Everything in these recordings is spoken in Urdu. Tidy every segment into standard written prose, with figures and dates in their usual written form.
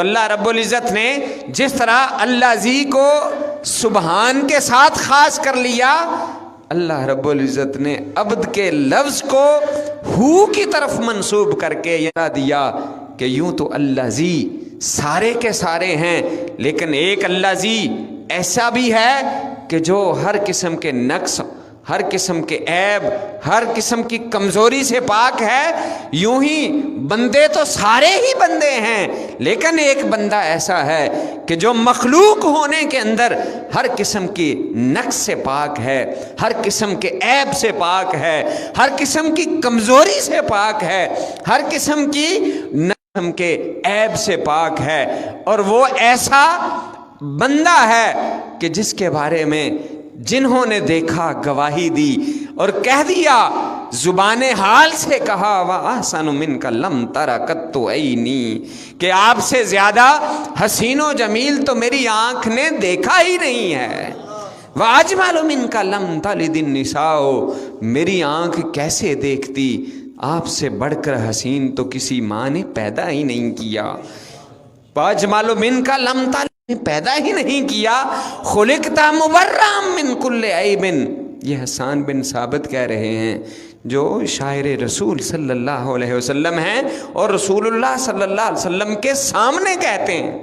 تو اللہ رب العزت نے جس طرح الذی کو سبحان کے ساتھ خاص کر لیا، اللہ رب العزت نے عبد کے لفظ کو ہو کی طرف منسوب کر کے یہ دیا کہ یوں تو الذی سارے کے سارے ہیں، لیکن ایک الذی ایسا بھی ہے کہ جو ہر قسم کے نقص، ہر قسم کے عیب، ہر قسم کی کمزوری سے پاک ہے۔ یوں ہی بندے تو سارے ہی بندے ہیں، لیکن ایک بندہ ایسا ہے کہ جو مخلوق ہونے کے اندر ہر قسم کی نقص سے پاک ہے، ہر قسم کے عیب سے پاک ہے، ہر قسم کی کمزوری سے پاک ہے، ہر قسم کی نقص کے عیب سے پاک ہے۔ اور وہ ایسا بندہ ہے کہ جس کے بارے میں جنہوں نے دیکھا گواہی دی اور کہہ دیا، زبان حال سے کہا وَأَحْسَنُ مِنْكَ لَمْ تَرَ قَطُّ عَيْنِي، کہ آپ سے زیادہ حسین و جمیل تو میری آنکھ نے دیکھا ہی نہیں ہے۔ وَأَجْمَلُ مِنْكَ لَمْ تَلِدِ النِّسَاءُ، میری آنکھ کیسے دیکھتی، آپ سے بڑھ کر حسین تو کسی ماں نے پیدا ہی نہیں کیا۔ وَأَجْمَلُ مِنْكَ لَمْ تَلِدِ، پیدا ہی نہیں کیا۔ خلقت مبرّا من کل عیب، یہ حسان بن ثابت کہہ رہے ہیں جو شاعر رسول صلی اللہ علیہ وسلم ہیں، اور رسول اللہ صلی اللہ علیہ وسلم کے سامنے کہتے ہیں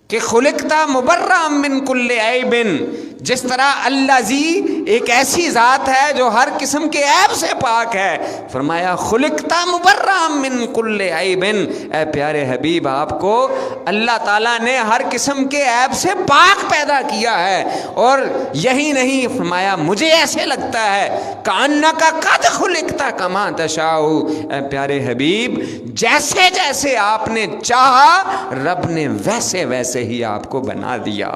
کہ خلقت مبرّا من کل عیب، جس طرح الذی ایک ایسی ذات ہے جو ہر قسم کے عیب سے پاک ہے، فرمایا خلقت مبرّا من کل عیب، اے پیارے حبیب آپ کو اللہ تعالیٰ نے ہر قسم کے عیب سے پاک پیدا کیا ہے۔ اور یہی نہیں، فرمایا مجھے ایسے لگتا ہے کأنک قد خلقت کما تشاء، اے پیارے حبیب جیسے جیسے آپ نے چاہا رب نے ویسے ویسے ہی آپ کو بنا دیا۔